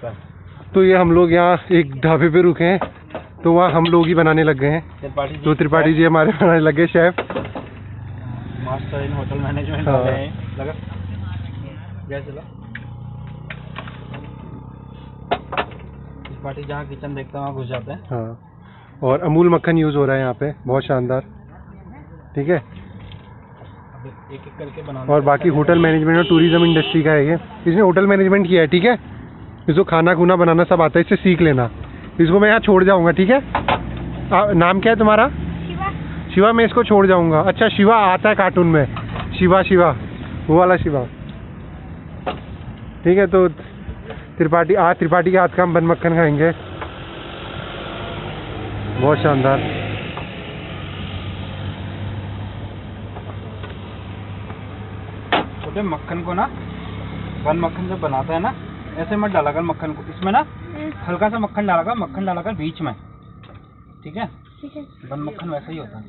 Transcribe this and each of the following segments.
मक्खन। तो ये हम लोग यहाँ एक ढाबे पे रुके हैं, तो वहाँ हम लोग ही बनाने लग गए हैं। तो त्रिपाठी जी हमारे बनाने लगे, chef master in hotel management वाले हैं। लगा गैस चला। त्रिपाठी जहाँ किचन देखते हैं वहाँ घुस जाते हैं। हाँ, और अमूल मक्खन यूज़ हो रहा है यहाँ पे, बहुत शानदार। ठीक है, एक एक करके बनाना। और बाकी होटल मैनेजमेंट और टूरिज्म इंडस्ट्री का है ये। इसने होटल मैनेजमेंट किया है। ठीक है, इसको खाना खुना बनाना सब आता है, इससे सीख लेना। इसको मैं यहाँ छोड़ जाऊँगा। ठीक है, नाम क्या है तुम्हारा? शिवा। शिवा, मैं इसको छोड़ जाऊँगा। अच्छा, शिवा आता है कार्टून में, शिवा शिवा, वो वाला शिवा। ठीक है, तो त्रिपाठी के हाथ का हम बन मक्खन खाएंगे, बहुत शानदार। छोटे मक्खन को ना, बन मक्खन जब बनाता है ना, ऐसे मत डाला कर मक्खन को, इसमें ना हल्का सा मक्खन डाला कर बीच में। ठीक है, बन मक्खन वैसा ही होता है।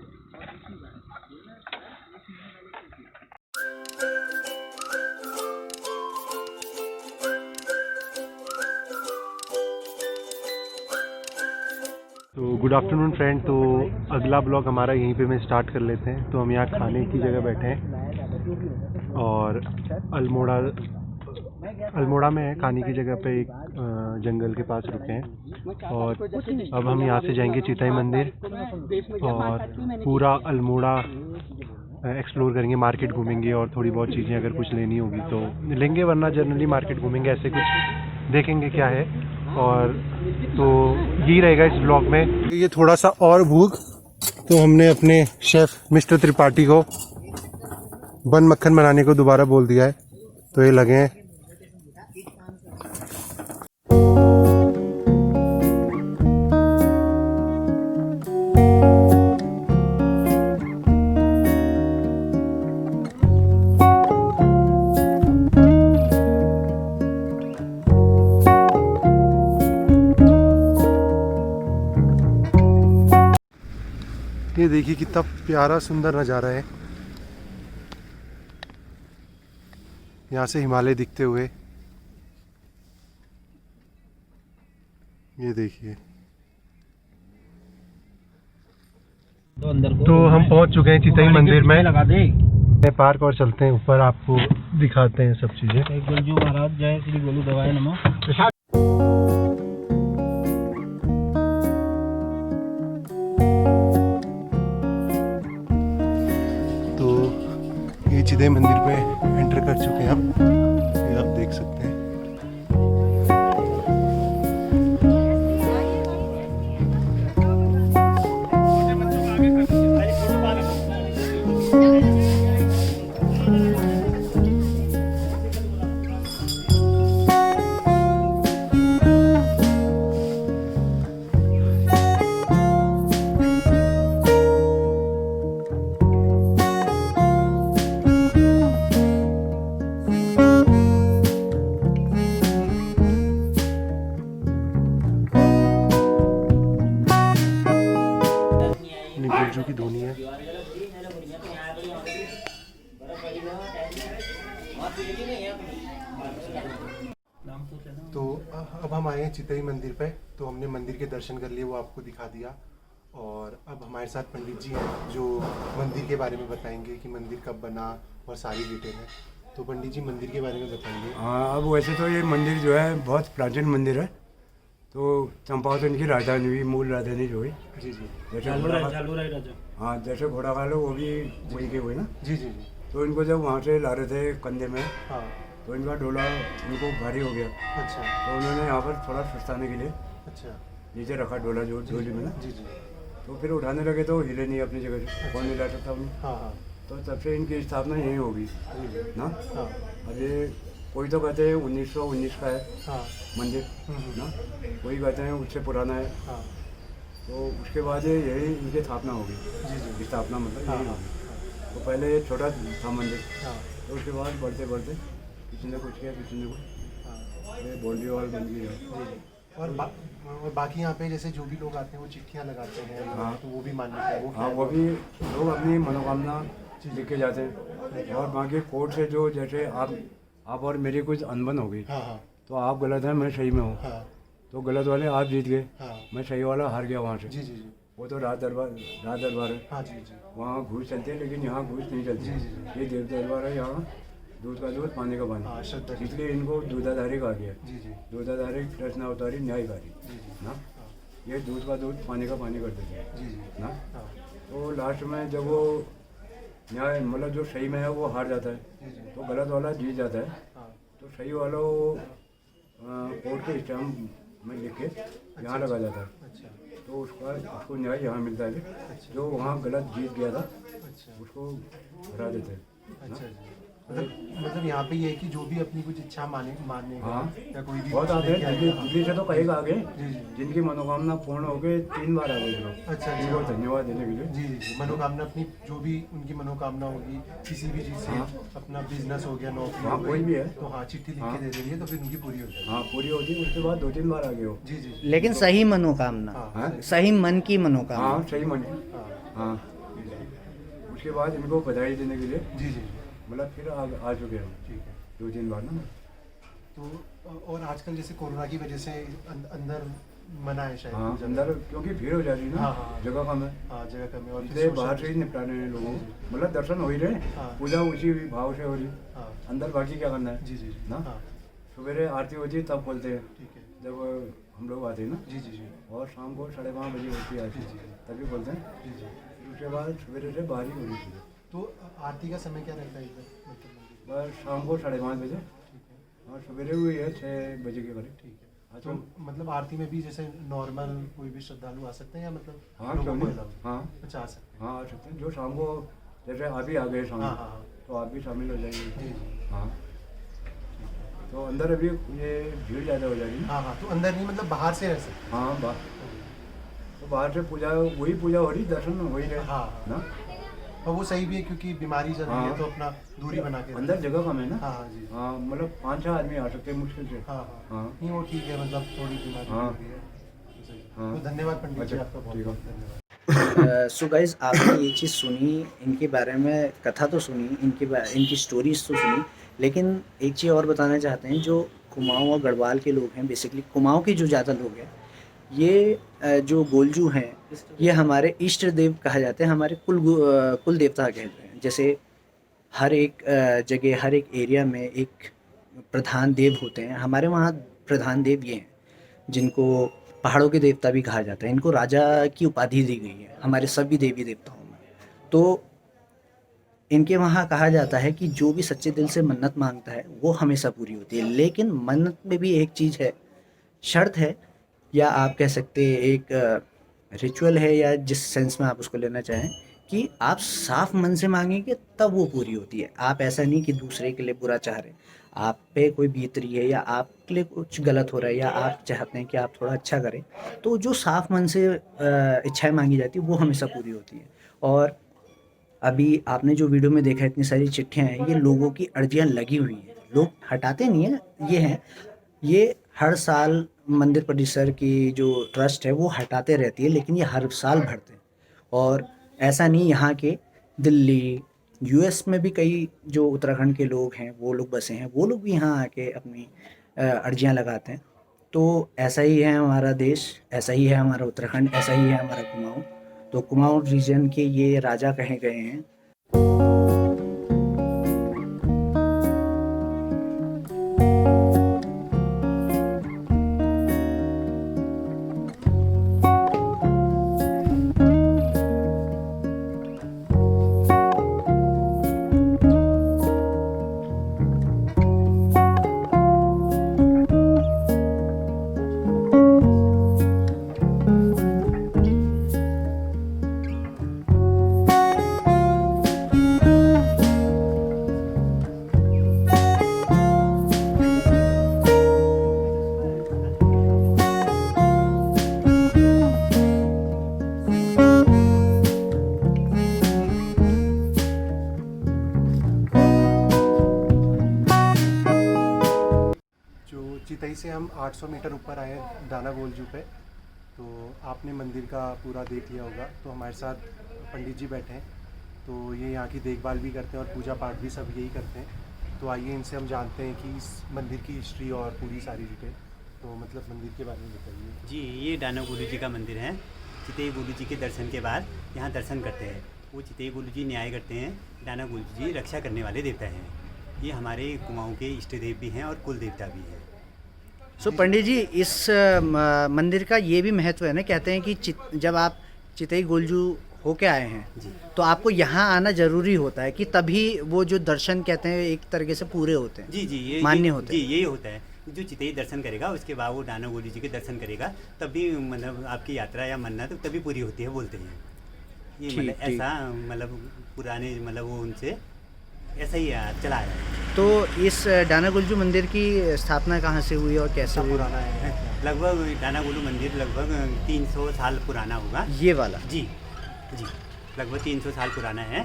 तो गुड आफ्टरनून फ्रेंड। तो अगला ब्लॉग हमारा यहीं पे मैं स्टार्ट कर लेते हैं। तो हम यहाँ खाने की जगह बैठे हैं और अल्मोड़ा में है खाने की जगह पे, एक जंगल के पास रुके हैं। और अब हम यहाँ से जाएंगे चिताई मंदिर और पूरा अल्मोड़ा एक्सप्लोर करेंगे, मार्केट घूमेंगे और थोड़ी बहुत चीज़ें अगर कुछ लेनी होगी तो लेंगे, वरना जनरली मार्केट घूमेंगे, ऐसे कुछ देखेंगे क्या है। और तो यही रहेगा इस ब्लॉग में। ये थोड़ा सा और भूख, तो हमने अपने शेफ मिस्टर त्रिपाठी को बन मक्खन बनाने को दोबारा बोल दिया है, तो ये लगे हैं। ये देखिए कितना प्यारा सुंदर नज़ारा है, यहाँ से हिमालय दिखते हुए। ये देखिए, तो हम पहुंच चुके हैं चिताई मंदिर में। लगा दे पार्क और चलते हैं ऊपर, आपको दिखाते हैं सब चीज़ें। गोलजू महाराज जय श्री गोलू दवाई नमः। ये चिताई मंदिर पे एंटर कर चुके हैं हम, ये आप देख सकते हैं। गुर्जू की धोनी है। तो अब हम आए हैं चिताई मंदिर पे, तो हमने मंदिर के दर्शन कर लिए, वो आपको दिखा दिया। और अब हमारे साथ पंडित जी हैं जो मंदिर के बारे में बताएंगे कि मंदिर कब बना और सारी डिटेल है। तो पंडित जी मंदिर के बारे में बताएंगे। हाँ, अब वैसे तो ये मंदिर जो है बहुत प्राचीन मंदिर है। तो चंपावत की राजधानी हुई, मूल राजधानी जो हुई। जी जी। जैसे हाँ, जैसे घोड़ा खा लो वो भी वही के हुई ना। जी जी जी। तो इनको जब वहाँ से ला रहे थे कंधे में, हाँ। तो इनका डोला इनको भारी हो गया। अच्छा। तो उन्होंने यहाँ पर थोड़ा सुस्ताने के लिए अच्छा नीचे रखा डोला जो झोली में ना। जी जी। तो फिर उठाने लगे तो हिले नहीं अपनी जगह से, कौन हिला सकता उन्हें। हाँ हाँ। तो तब से इनकी स्थापना यही होगी ना। हाँ। अब ये कोई तो कहते हैं 1919 का है हाँ। मंदिर ना, कोई कहते हैं उससे पुराना है। हाँ। तो उसके बाद यही इनकी स्थापना होगी। जी जी। स्थापना मतलब हाँ यही हाँ। होगी। तो पहले ये छोटा था मंदिर, हाँ। तो उसके बाद बढ़ते बढ़ते किसी ने कुछ किया, किसी ने कुछ, हाँ। ये बाउंड्री वॉल बन गई है। और बाकी यहाँ पे जैसे जो भी लोग आते हैं वो चिट्ठियाँ लगाते हैं। हाँ। तो वो भी मान्यता है। हाँ, वो भी लोग अपनी मनोकामना लिख के जाते हैं। और बाकी कोर्ट से जो जैसे आप और मेरी कुछ अनबन हो गई, हाँ हाँ। तो आप गलत हैं, मैं सही में हूँ। हाँ तो गलत वाले आप जीत गए, हाँ मैं सही वाला हार गया वहाँ से। जी जी जी वो तो राज दरबार है, हाँ जी जी वहाँ घूस चलती है, लेकिन यहाँ घूस नहीं चलती। ये देव दरबार है, यहाँ दूध का दूध पानी का हाँ पानी, श्रद्धा जी इसलिए इनको दूधाधारी कहा गया। जी जी दूधाधारी कृष्णावतारी न्यायकारी जी जी ना, ये दूध का दूध पानी का पानी कर देते हैं जी जी ना। हाँ तो लास्ट में जब वो न्याय मतलब जो सही में है वो हार जाता है, जी जी तो गलत वाला जीत जाता है। हाँ तो सही वाला वो कोर्ट के स्टैम्प में लिख के यहाँ लगा जाता है, अच्छा तो उसको न्याय यहाँ मिलता है। जो वहाँ गलत जीत गया था अच्छा उसको हरा देते हैं ना। अच्छा जी मतलब यहाँ पे ये है कि जो भी अपनी कुछ इच्छा मानने का हाँ या कोई भी बहुत आते हैं दिल्ली से, तो कहीं आगे जी जी जिनकी मनोकामना पूर्ण हो गई 3 बार आ गए लोग। अच्छा इनको अच्छा धन्यवाद देने के लिए। जी जी जी मनोकामना अपनी जो भी उनकी मनोकामना होगी किसी भी चीज़ से, हाँ। अपना बिजनेस हो गया, नौकरी हाँ हो कोई गई, भी है, तो हाँ चिट्ठी लिख हाँ। के दे देंगे तो फिर उनकी पूरी हो जाएगी। हाँ पूरी होती है, उसके बाद 2-3 बार आ गए हो। जी जी जी लेकिन सही मनोकामना, हाँ हाँ सही मन की मनोकामना। हाँ सही माने। हाँ हाँ उसके बाद इनको बधाई देने के लिए जी जी मतलब फिर आ चुके हैं ठीक है। 2-3 बार ना। तो और आजकल जैसे कोरोना की वजह से अंदर मना है शायद हाँ पूजा में। अंदर क्योंकि भीड़ हो जा रही है ना, हाँ, हाँ। जगह कम है, हाँ जगह कम है और फिर इसलिए social- बाहर से ही निपटा रहे हैं लोगों को। मतलब दर्शन हो ही रहे, हाँ। पूजा उसी भाव से हो रही, हाँ अंदर बाकी क्या करना है जी जी जी ना। हाँ सवेरे आरती होती है तब खोलते हैं, ठीक है जब हम लोग आते हैं ना, जी जी जी और शाम को 5:30 बजे होती है आरती, जी, जी। तभी खोलते हैं। जी जी फिर उसके बाद सवेरे से बाहर ही हो रही है, तो आरती का समय क्या रहता है इधर मतलब मंदिर में? बस शाम को 5:30 बजे, ठीक है और सवेरे हुई है 6 बजे के करीब। ठीक है हाँ तो मतलब आरती में भी जैसे नॉर्मल कोई भी श्रद्धालु आ सकते हैं या मतलब हाँ लोगों क्यों को नहीं, allow है? हाँ अच्छा आ सकते हाँ आ सकते हैं। जो शाम को जैसे अभी आ गए शाम हैं हाँ को, हाँ हाँ तो आप भी शामिल हो जाएंगे। जी जी हाँ तो अंदर अभी ये भीड़ ज़्यादा हो जाएगी ना। हाँ हाँ तो अंदर नहीं मतलब बाहर से रह सकते हाँ तो बाहर से पूजा, वही पूजा हो रही, दर्शन हो ही रहे हैं। हाँ हाँ ना। और वो सही भी है क्योंकि बीमारी चल रही है हाँ। तो अपना दूरी बना के अंदर जगह कम है ना। हाँ हाँ जी हाँ मतलब 5-6 आदमी आ सकते हैं मुश्किल से। हाँ हाँ हाँ नहीं वो ठीक है मतलब थोड़ी बीमारी हाँ। हो रही है तो सही। हाँ। तो धन्यवाद पंडित जी अच्छा, आपका बहुत ठीक है। बहुत धन्यवाद। सो गाइज आपने ये चीज़ सुनी, इनके बारे में कथा तो सुनी, इनकी स्टोरीज तो सुनी, लेकिन एक चीज़ और बताना चाहते हैं। जो कुमाऊँ और गढ़वाल के लोग हैं, बेसिकली कुमाऊँ के जो ज़्यादा लोग हैं, ये जो गोलजू हैं, ये हमारे इष्ट देव कहा जाते हैं, हमारे कुल देवता कहते हैं। जैसे हर एक जगह, हर एक एरिया में एक प्रधान देव होते हैं। हमारे वहाँ प्रधान देव ये हैं, जिनको पहाड़ों के देवता भी कहा जाता है। इनको राजा की उपाधि दी गई है हमारे सभी देवी देवताओं में। तो इनके वहाँ कहा जाता है कि जो भी सच्चे दिल से मन्नत मांगता है वो हमेशा पूरी होती है। लेकिन मन्नत में भी एक चीज़ है, शर्त है, या आप कह सकते हैं एक रिचुअल है, या जिस सेंस में आप उसको लेना चाहें, कि आप साफ मन से मांगेंगे तब वो पूरी होती है। आप ऐसा नहीं कि दूसरे के लिए बुरा चाह रहे हैं, आप पे कोई बीत रही है या आपके लिए कुछ गलत हो रहा है या आप चाहते हैं कि आप थोड़ा अच्छा करें, तो जो साफ मन से इच्छाएं मांगी जाती है वो हमेशा पूरी होती है। और अभी आपने जो वीडियो में देखा, इतनी सारी चिट्ठियाँ हैं, ये लोगों की अर्जियाँ लगी हुई हैं, लोग हटाते नहीं हैं। ये हर साल मंदिर परिसर की जो ट्रस्ट है वो हटाते रहती है, लेकिन ये हर साल भरते हैं। और ऐसा नहीं, यहाँ के दिल्ली, यूएस में भी कई जो उत्तराखंड के लोग हैं वो लोग बसे हैं, वो लोग भी यहाँ आके अपनी अर्जियाँ लगाते हैं। तो ऐसा ही है हमारा देश, ऐसा ही है हमारा उत्तराखंड, ऐसा ही है हमारा कुमाऊँ। तो कुमाऊँ रीजन के ये राजा कहे गए हैं। चितई से हम 800 मीटर ऊपर आए हैं दाना गोलजू पे। तो आपने मंदिर का पूरा देख लिया होगा। तो हमारे साथ पंडित जी बैठे हैं, तो ये यहाँ की देखभाल भी करते हैं और पूजा पाठ भी सब यही करते हैं। तो आइए इनसे हम जानते हैं कि इस मंदिर की हिस्ट्री और पूरी सारी डिटेल। तो मतलब मंदिर के बारे में बताइए। जी, ये डाना गुरु जी का मंदिर है। चितेई गुरु जी के दर्शन के बाद यहाँ दर्शन करते हैं। वो चितेई गुरु जी न्याय करते हैं, डाना गुरु जी रक्षा करने वाले देवता हैं। ये हमारे कुमाऊँ के इष्ट देव भी हैं और कुल देवता भी हैं। सो पंडित जी, इस मंदिर का ये भी महत्व है ना, कहते हैं कि जब आप चितई गोलजू होके आए हैं जी तो आपको यहाँ आना जरूरी होता है कि तभी वो जो दर्शन कहते हैं एक तरीके से पूरे होते हैं। जी जी, ये मान्य होते जी हैं। यही होता है। जो चितेई दर्शन करेगा उसके बाद वो डाना गुरु जी के दर्शन करेगा, तभी मतलब आपकी यात्रा या मन्नत तभी पूरी होती है, बोलते हैं। ये ठीक, मतलब ठीक। ऐसा मतलब पुराने मतलब वो उनसे ऐसा ही चला आ रहा है। तो इस डाना गुलजू मंदिर की स्थापना कहाँ से हुई और कैसे हुई? पुराना है। लगभग डाना गुरु मंदिर लगभग 300 साल पुराना होगा। ये वाला? जी जी, लगभग 300 साल पुराना है।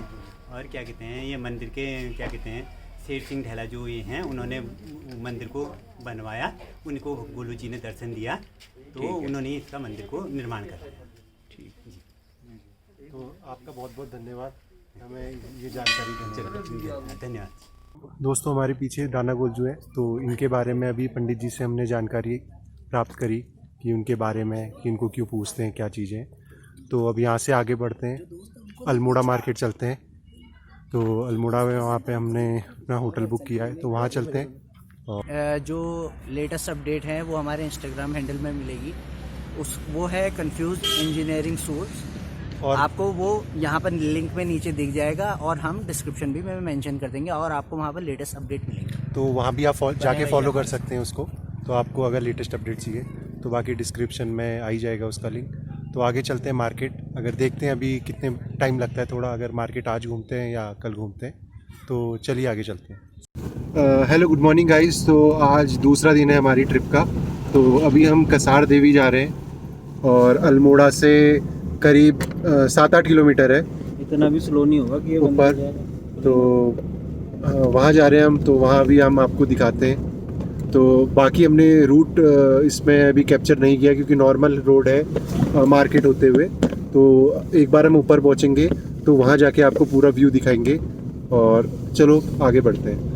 और क्या कहते हैं, ये मंदिर के क्या कहते हैं, शेर सिंह ढेला जो ये हैं, उन्होंने मंदिर को बनवाया, उनको गोलू जी ने दर्शन दिया, तो उन्होंने इसका मंदिर को निर्माण कराया। ठीक। जी, तो आपका बहुत बहुत धन्यवाद हमें ये जानकारी देने के लिए। चलो धन्यवाद। दोस्तों, हमारे पीछे डाना गोलजू है, तो इनके बारे में अभी पंडित जी से हमने जानकारी प्राप्त करी कि उनके बारे में, कि इनको क्यों पूछते हैं, क्या चीज़ें हैं। तो अब यहाँ से आगे बढ़ते हैं, अल्मोड़ा मार्केट चलते हैं। तो अल्मोड़ा में वहाँ पे हमने अपना होटल बुक किया है, तो वहाँ चलते हैं। जो लेटेस्ट अपडेट है वो हमारे इंस्टाग्राम हैंडल में मिलेगी। वो है कंफ्यूज इंजीनियरिंग सोर्स, और आपको वो यहाँ पर लिंक में नीचे दिख जाएगा और हम डिस्क्रिप्शन भी में मेंशन कर देंगे और आपको वहाँ पर लेटेस्ट अपडेट मिलेंगे। तो वहाँ भी आप जाके फॉलो कर सकते हैं उसको। तो आपको अगर लेटेस्ट अपडेट चाहिए तो बाकी डिस्क्रिप्शन में आ ही जाएगा उसका लिंक। तो आगे चलते हैं मार्केट। अगर देखते हैं अभी कितने टाइम लगता है थोड़ा, अगर मार्केट आज घूमते हैं या कल घूमते हैं, तो चलिए आगे चलते हैं। Hello, good morning guys. तो आज दूसरा दिन है हमारी ट्रिप का। तो अभी हम कसार देवी जा रहे हैं और अल्मोड़ा से करीब 7-8 किलोमीटर है, इतना भी स्लो नहीं होगा कि ऊपर। तो वहाँ जा रहे हैं हम, तो वहाँ भी हम आपको दिखाते हैं। तो बाकी हमने रूट इसमें अभी कैप्चर नहीं किया क्योंकि नॉर्मल रोड है मार्केट होते हुए। तो एक बार हम ऊपर पहुँचेंगे तो वहाँ जाके आपको पूरा व्यू दिखाएंगे। और चलो आगे बढ़ते हैं।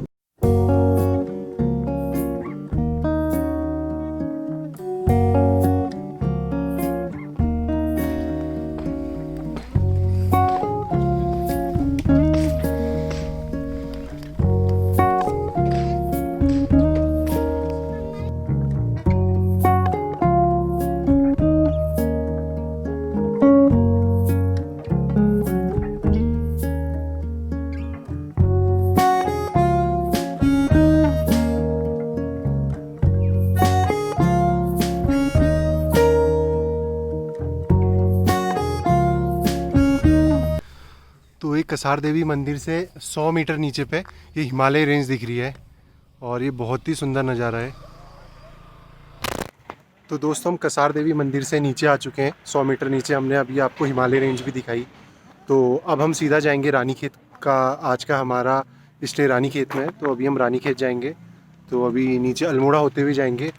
तो एक कसार देवी मंदिर से 100 मीटर नीचे पे ये हिमालय रेंज दिख रही है और ये बहुत ही सुंदर नज़ारा है। तो दोस्तों, हम कसार देवी मंदिर से नीचे आ चुके हैं। 100 मीटर नीचे हमने अभी आपको हिमालय रेंज भी दिखाई। तो अब हम सीधा जाएंगे रानीखेत का। आज का हमारा स्टे रानीखेत में है, तो अभी हम रानीखेत जाएंगे। तो अभी नीचे अल्मोड़ा होते हुए जाएंगे।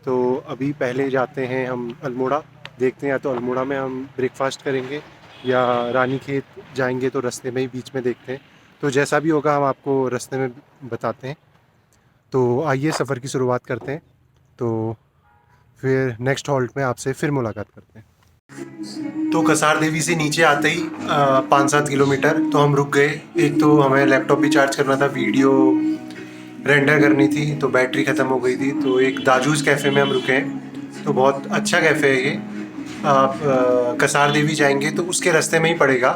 तो अभी पहले जाते हैं हम अल्मोड़ा, देखते हैं या तो अल्मोड़ा में हम ब्रेकफास्ट करेंगे या रानीखेत जाएंगे, तो रास्ते में ही बीच में देखते हैं। तो जैसा भी होगा हम आपको रास्ते में बताते हैं। तो आइए सफ़र की शुरुआत करते हैं। तो फिर नेक्स्ट हॉल्ट में आपसे फिर मुलाकात करते हैं। तो कसार देवी से नीचे आते ही 5-7 किलोमीटर तो हम रुक गए। एक तो हमें लैपटॉप भी चार्ज करना था, वीडियो रेंडर करनी थी, तो बैटरी ख़त्म हो गई थी। तो एक दाजूस कैफ़े में हम रुके हैं। तो बहुत अच्छा कैफ़े है ये। आप कसार देवी जाएंगे तो उसके रास्ते में ही पड़ेगा।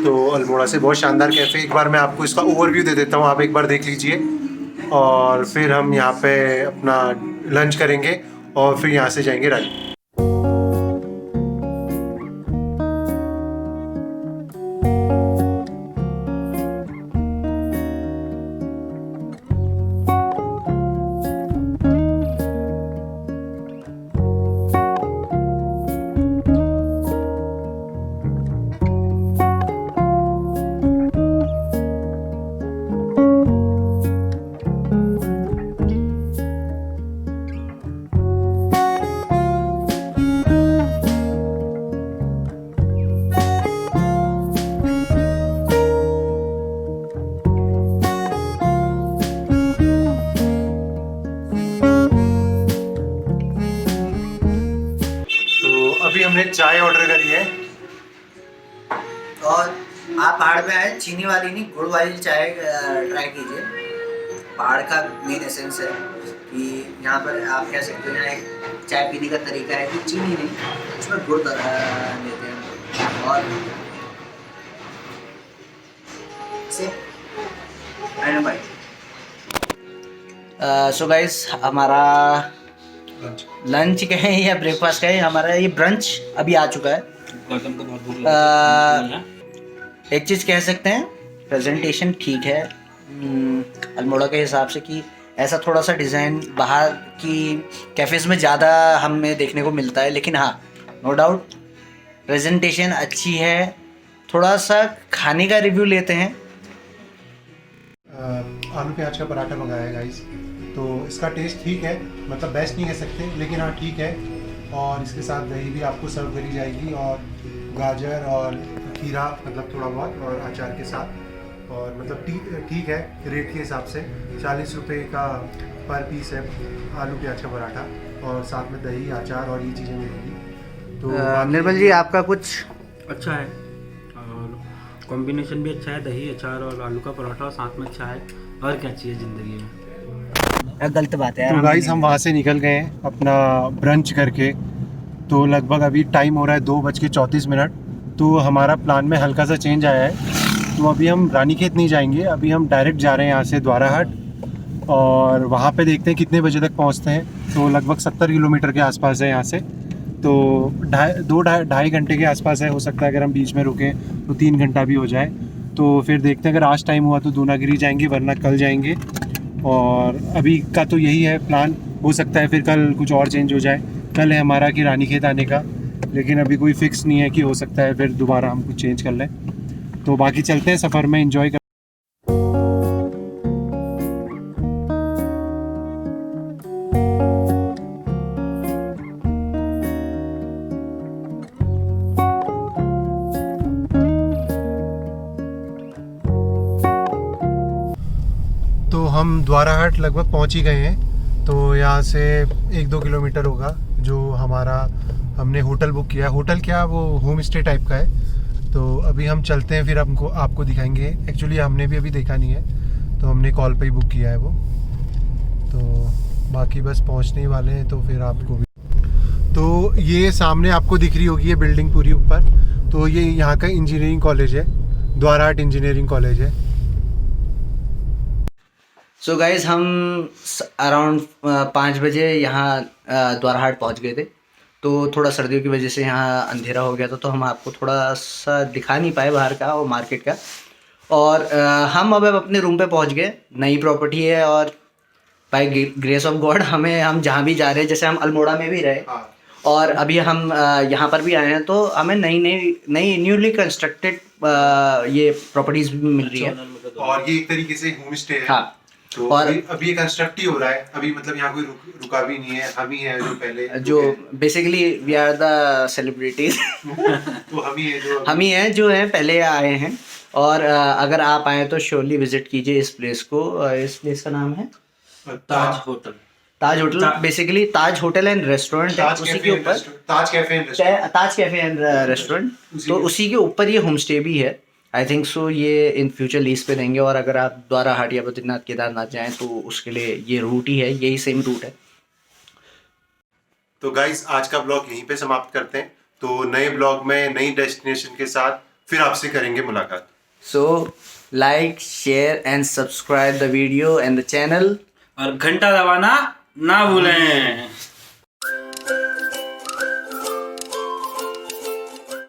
तो अल्मोड़ा से बहुत शानदार कैफ़े। एक बार मैं आपको इसका ओवरव्यू दे देता हूँ, आप एक बार देख लीजिए। और फिर हम यहाँ पे अपना लंच करेंगे और फिर यहाँ से जाएंगे रानी। अभी हमने चाय ऑर्डर करी है। और आप पहाड़ पे आए, चीनी वाली नहीं गुड़ वाली चाय ट्राई कीजिए। पहाड़ का मेन एसेंस है कि यहाँ पर आप कह सकते हो यहाँ एक चाय पीने का तरीका है कि चीनी नहीं, उसमें गुड़ लेते हैं। और सो गाइस, हमारा लंच कहें या ब्रेकफास्ट कहें, हमारा ये ब्रंच अभी आ चुका है। एक चीज़ कह सकते हैं, प्रेजेंटेशन ठीक है अल्मोड़ा के हिसाब से, कि ऐसा थोड़ा सा डिज़ाइन बाहर की कैफ़ेज़ में ज़्यादा हमें देखने को मिलता है, लेकिन हाँ नो डाउट प्रेजेंटेशन अच्छी है। थोड़ा सा खाने का रिव्यू लेते हैं। आलू प्याज का पराठा मंगाया है गाइस, तो इसका टेस्ट ठीक है, मतलब बेस्ट नहीं कह सकते, लेकिन हाँ ठीक है। और इसके साथ दही भी आपको सर्व करी जाएगी, और गाजर और खीरा मतलब थोड़ा बहुत, और अचार के साथ। और मतलब ठीक है रेट के हिसाब से। 40 रुपये का पर पीस है आलू प्याज का पराठा, और साथ में दही, अचार और ये चीज़ें मिलेंगी। तो निर्मल जी, आपका कुछ? अच्छा है और कॉम्बिनेशन भी अच्छा है, दही अचार और आलू का पराठा, और साथ में अच्छा है। और क्या चाहिए ज़िंदगी में। गलत बात है। तो गाइस हम वहाँ से निकल गए हैं अपना ब्रंच करके। तो लगभग अभी टाइम हो रहा है 2:34। तो हमारा प्लान में हल्का सा चेंज आया है। तो अभी हम रानीखेत नहीं जाएंगे, अभी हम डायरेक्ट जा रहे हैं यहाँ से द्वाराहाट, और वहाँ पे देखते हैं कितने बजे तक पहुँचते हैं। तो लगभग 70 किलोमीटर के आसपास है यहाँ से, तो 2-2.5 घंटे के आसपास है। हो सकता है अगर हम बीच में रुकें तो 3 घंटा भी हो जाए। तो फिर देखते हैं, अगर आज टाइम हुआ तो दूनागिरी जाएंगे, वरना कल जाएंगे। और अभी का तो यही है प्लान, हो सकता है फिर कल कुछ और चेंज हो जाए। कल है हमारा कि रानीखेत आने का, लेकिन अभी कोई फिक्स नहीं है, कि हो सकता है फिर दोबारा हम कुछ चेंज कर लें। तो बाकी चलते हैं सफ़र में, एंजॉय कर। तो हम द्वाराहाट लगभग पहुंच ही गए हैं। तो यहाँ से 1-2 किलोमीटर होगा जो हमारा हमने होटल बुक किया है। होटल क्या, वो होम स्टे टाइप का है। तो अभी हम चलते हैं, फिर आपको दिखाएंगे। एक्चुअली हमने भी अभी देखा नहीं है, तो हमने कॉल पे ही बुक किया है वो। तो बाकी बस पहुंचने ही वाले हैं, तो फिर आपको भी। तो ये सामने आपको दिख रही होगी ये बिल्डिंग पूरी ऊपर, तो ये यहाँ का इंजीनियरिंग कॉलेज है, द्वाराहाट इंजीनियरिंग कॉलेज है। सो गाइज, हम अराउंड 5 बजे यहाँ द्वाराहाट पहुँच गए थे। तो थोड़ा सर्दियों की वजह से यहाँ अंधेरा हो गया था, तो हम आपको थोड़ा सा दिखा नहीं पाए बाहर का और मार्केट का। और हम अब अपने रूम पे पहुँच गए। नई प्रॉपर्टी है, और बाय ग्रेस ऑफ गॉड हम जहाँ भी जा रहे हैं, जैसे हम अल्मोड़ा में भी रहे, और अभी हम यहाँ पर भी आए हैं, तो हमें नई न्यूली कंस्ट्रक्टेड ये प्रॉपर्टीज़ भी मिल रही है। और ये एक तरीके से होम स्टे है। हाँ। तो और अभी कंस्ट्रक्ट ही हो रहा है, अभी मतलब यहाँ कोई रुका भी नहीं है, हम ही है जो पहले जो basically we are the celebrities. तो हम ही हैं जो है पहले आए हैं। और अगर आप आए तो श्योरली विजिट कीजिए इस प्लेस को। इस प्लेस का नाम है Taj hotel. Taj hotel basically Taj hotel and restaurant है, उसी के ऊपर ताज कैफे एंड रेस्टोरेंट। तो उसी के ऊपर ये होम स्टे भी है। आई थिंक सो ये इन फ्यूचर लीज पे देंगे। और अगर आप द्वाराहाट या बद्रीनाथ केदारनाथ जाएं तो उसके लिए ये रूट ही है, यही सेम रूट है। तो गाइस, आज का ब्लॉग यहीं पे समाप्त करते हैं। तो नए ब्लॉग में नई डेस्टिनेशन के साथ फिर आपसे करेंगे मुलाकात। So like, share and subscribe the video and the channel, और घंटा दबाना ना भूलें।